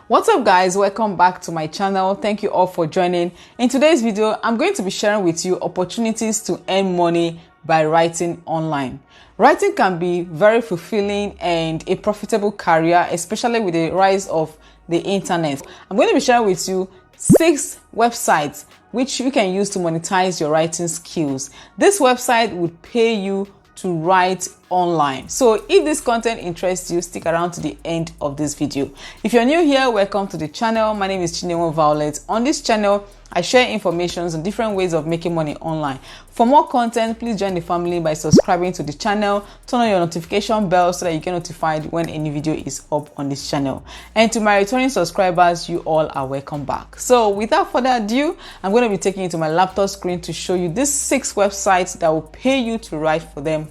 What's up guys, welcome back to my channel. Thank you all for joining. In today's video, I'm going to be sharing with you opportunities to earn money by writing online. Writing can be very fulfilling and a profitable career, especially with the rise of the internet. I'm going to be sharing with you 6 websites which you can use to monetize your writing skills. This website would pay you to write online. So if this content interests you, stick around to the end of this video. If you're new here, welcome to the channel. My name is Chinenwe Violet. On this channel, I share information on different ways of making money online. For more content, please join the family by subscribing to the channel, turn on your notification bell so that you get notified when any video is up on this channel. And to my returning subscribers, you all are welcome back. So without further ado, I'm going to be taking you to my laptop screen to show you these 6 websites that will pay you to write for them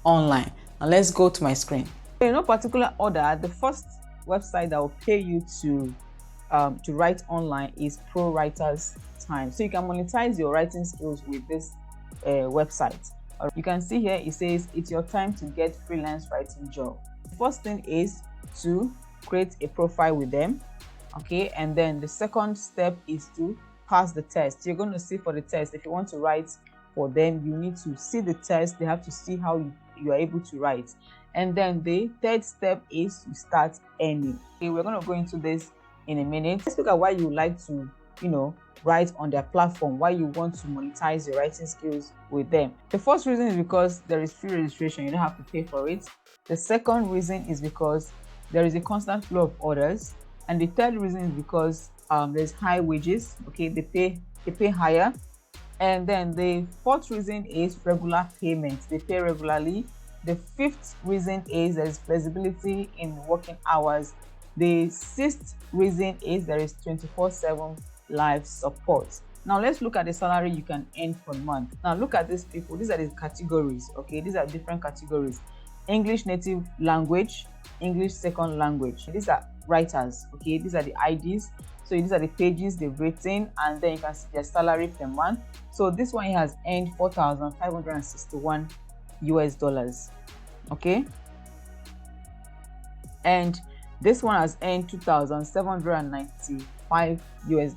online. Now let's go to my screen. In no particular order, the first website that will pay you to write online is Pro Writers Time. So you can monetize your writing skills with this website. You can see here it says it's your time to get freelance writing job. The first thing is to create a profile with them, okay, and then the second step is to pass the test. You're going to see for the test, if you want to write for them, you need to see the test. They have to see how you are able to write. And then the third step is to start earning. Okay, we're going to go into this in a minute. Let's look at why you like to, write on their platform, why you want to monetize your writing skills with them. The first reason is because there is free registration. You don't have to pay for it. The second reason is because there is a constant flow of orders. And the third reason is because there's high wages. Okay, they pay higher. And then the fourth reason is regular payments. They pay regularly. The fifth reason is there is flexibility in working hours. The sixth reason is there is 24/7 live support. Now let's look at the salary you can earn per month. Now look at these people. These are the categories. Okay, these are different categories. English native language, English second language. These are writers. Okay, these are the IDs. So these are the pages they've written, and then you can see their salary per month. So this one has earned $4,561 US. Okay, and this one has earned $2,795 US.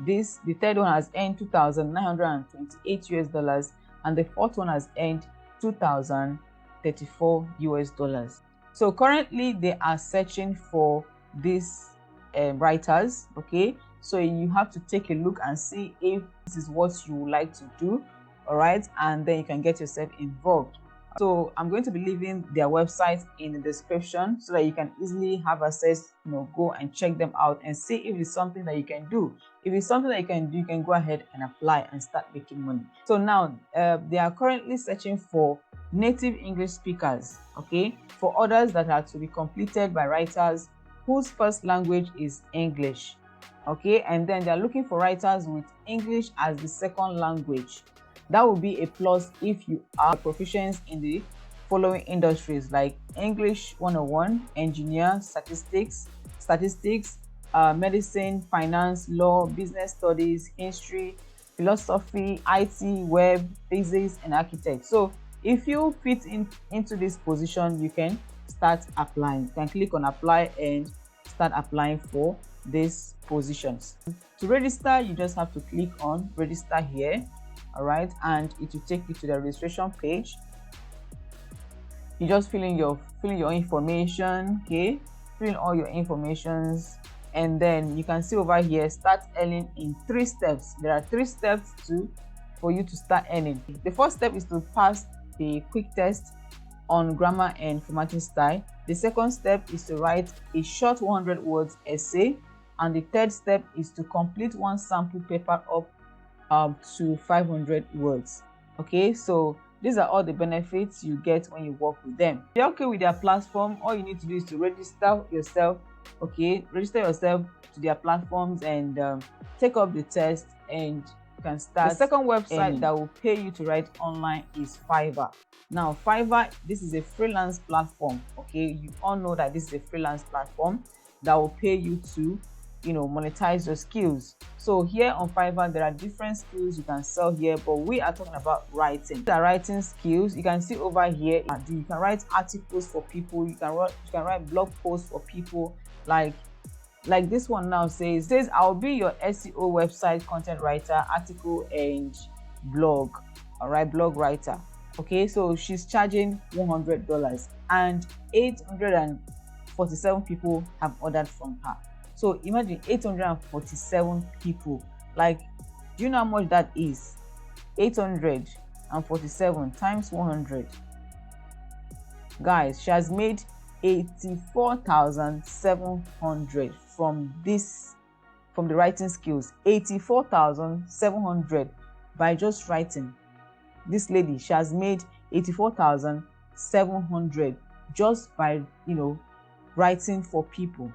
The third one has earned $2,928 US, and the fourth one has earned $2,034 US. So currently they are searching for these writers. Okay, so you have to take a look and see if this is what you would like to do. All right, and then you can get yourself involved. So I'm going to be leaving their website in the description so that you can easily have access, go and check them out and see if it's something that you can do. If it's something that you can do, you can go ahead and apply and start making money. So now they are currently searching for native English speakers, okay, for orders that are to be completed by writers whose first language is English, okay, and then they're looking for writers with English as the second language. That would be a plus if you are proficient in the following industries like English 101, engineer, statistics, medicine, finance, law, business studies, history, philosophy, IT, web, physics, and architect. So if you fit into this position, you can start applying. You can click on apply and start applying for these positions. To register, you just have to click on register here. All right, and it will take you to the registration page. You just fill in your information. Okay, fill in all your informations, and then you can see over here start earning in 3 steps. There are 3 steps for you to start earning. The first step is to pass the quick test on grammar and formatting style. The second step is to write a short 100 words essay, and the third step is to complete one sample paper up to 500 words. Okay, so these are all the benefits you get when you work with them. If you're okay with their platform, all you need to do is to register yourself. Okay, register yourself to their platforms and take up the test, and you can start. The second website that will pay you to write online is Fiverr. Now Fiverr, this is a freelance platform. Okay, you all know that this is a freelance platform that will pay you to monetize your skills. So here on Fiverr, there are different skills you can sell here, but we are talking about writing. The writing skills, you can see over here, you can write articles for people, you can write blog posts for people, like like this one now says I'll be your SEO website content writer, article and blog. All right, blog writer. Okay, so she's charging $100 and 847 people have ordered from her. So imagine 847 people. Like, do you know how much that is? 847 times 100. Guys, she has made 84,700 from the writing skills. 84,700 by just writing. This lady, she has made 84,700 just by, writing for people.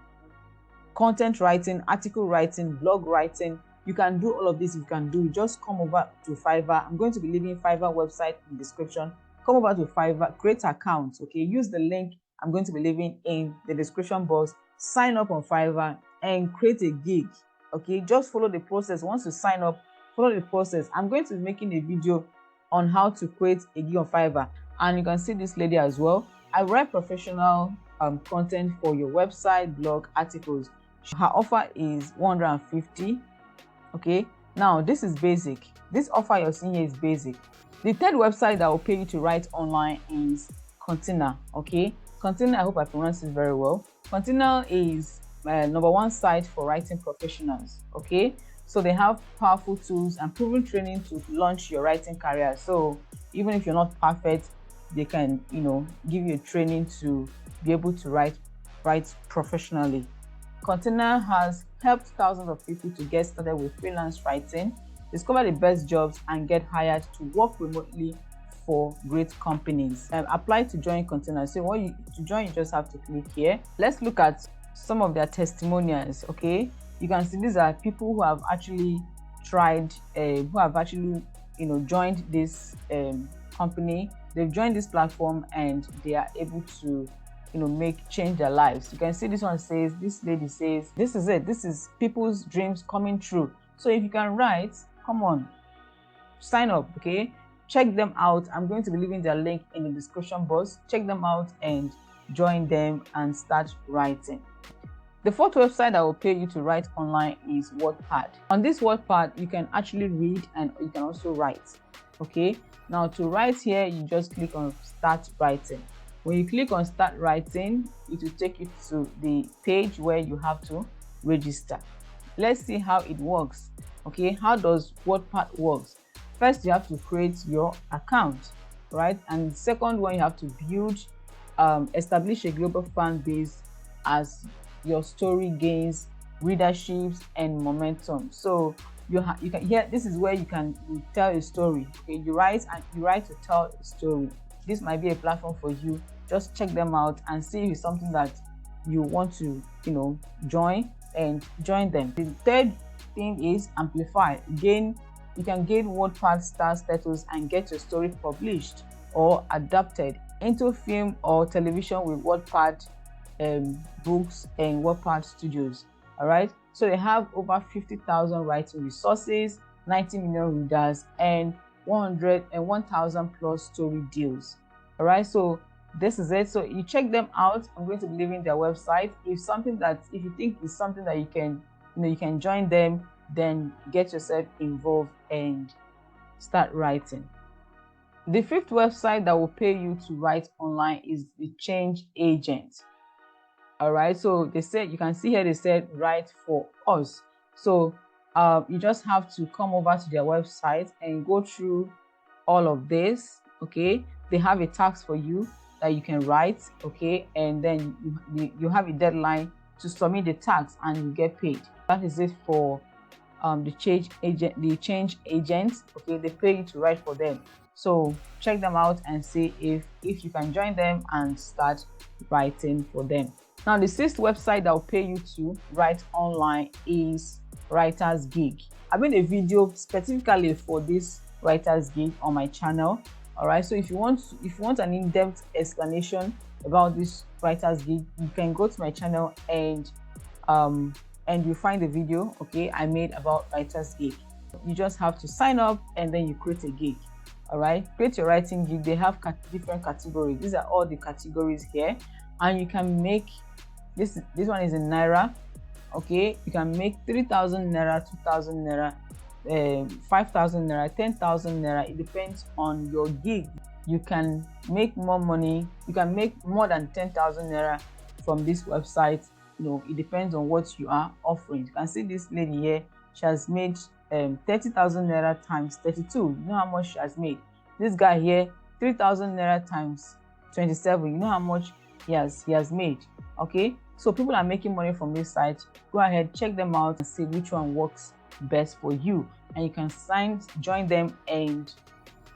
Content writing, article writing, blog writing. You can do all of this. You can do. Just come over to Fiverr. I'm going to be leaving Fiverr website in the description. Come over to Fiverr, create accounts. Okay, use the link I'm going to be leaving in the description box. Sign up on Fiverr and create a gig. Okay, just follow the process. Once you sign up, follow the process. I'm going to be making a video on how to create a gig on Fiverr, and you can see this lady as well. I write professional content for your website, blog, articles. Her offer is 150. Okay, now this is basic. This offer you're seeing here is basic. The third website that will pay you to write online is Container. Okay, Container, I hope I pronounced it very well. Container is #1 site for writing professionals. Okay, so they have powerful tools and proven training to launch your writing career. So even if you're not perfect, they can give you a training to be able to write professionally. Container has helped thousands of people to get started with freelance writing, discover the best jobs, and get hired to work remotely for great companies. Apply to join Container. So to join, you just have to click here. Let's look at some of their testimonials. Okay, you can see these are people who have actually tried, who have actually joined this company. They've joined this platform and they are able to change their lives. You can see this lady says, this is it. This is people's dreams coming true. So if you can write, come on, sign up. Okay, check them out. I'm going to be leaving their link in the description box. Check them out and join them and start writing. The fourth website that will pay you to write online is Wordpad. On this Wordpad, you can actually read and you can also write. Okay, now to write here, you just click on start writing. When you click on start writing, it will take you to the page where you have to register. Let's see how it works. Okay, how does Wordpad works? First, you have to create your account, right? And the second one, you have to build, establish a global fan base as your story gains readerships and momentum. So you can here. This is where you tell a story. Okay, you write to tell a story. This might be a platform for you. Just check them out and see if it's something that you want to join, and join them. The third thing is amplify. You can gain Wordpad star status and get your story published or adapted into film or television with Wordpad books and Wordpad studios. All right, so they have over 50,000 writing resources, 90 million readers, and 1,000 plus story deals. All right, so this is it. So you check them out. I'm going to be leaving their website. If you think it's something that you can join them, then get yourself involved and start writing. The fifth website that will pay you to write online is the Change Agent. All right, so you can see here they said write for us. So you just have to come over to their website and go through all of this. Okay, they have a task for you that you can write. Okay, and then you have a deadline to submit the task and you get paid. That is it for the Change Agent. Okay, they pay you to write for them. So check them out and see if you can join them and start writing for them. Now, the sixth website that will pay you to write online is Writer's Gig. I made a video specifically for this Writer's Gig on my channel. All right, so if you want an in-depth explanation about this Writer's Gig, you can go to my channel and you find the video, okay, I made about Writer's Gig. You just have to sign up and then you create a gig. All right, create your writing gig. They have different categories. These are all the categories here, and you can make this one is in Naira. Okay, you can make 3,000 naira, 2,000 naira, 5,000 naira, 10,000 naira. It depends on your gig. You can make more money. You can make more than 10,000 naira from this website. It depends on what you are offering. You can see this lady here. She has made 30,000 naira times 32. You know how much she has made. This guy here, 3,000 naira times 27. You know how much he has made. Okay, so people are making money from this site. Go ahead, check them out and see which one works best for you, and you can join them and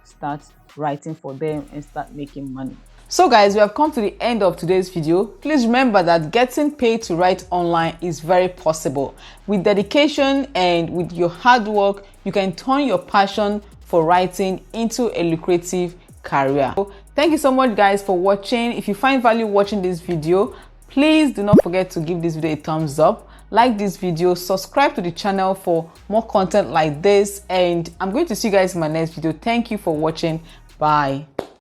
start writing for them and start making money. So guys, we have come to the end of today's video. Please remember that getting paid to write online is very possible. With dedication and with your hard work, you can turn your passion for writing into a lucrative career. So, thank you so much guys for watching. If you find value watching this video, please do not forget to give this video a thumbs up, like this video, subscribe to the channel for more content like this, and I'm going to see you guys in my next video. Thank you for watching. Bye.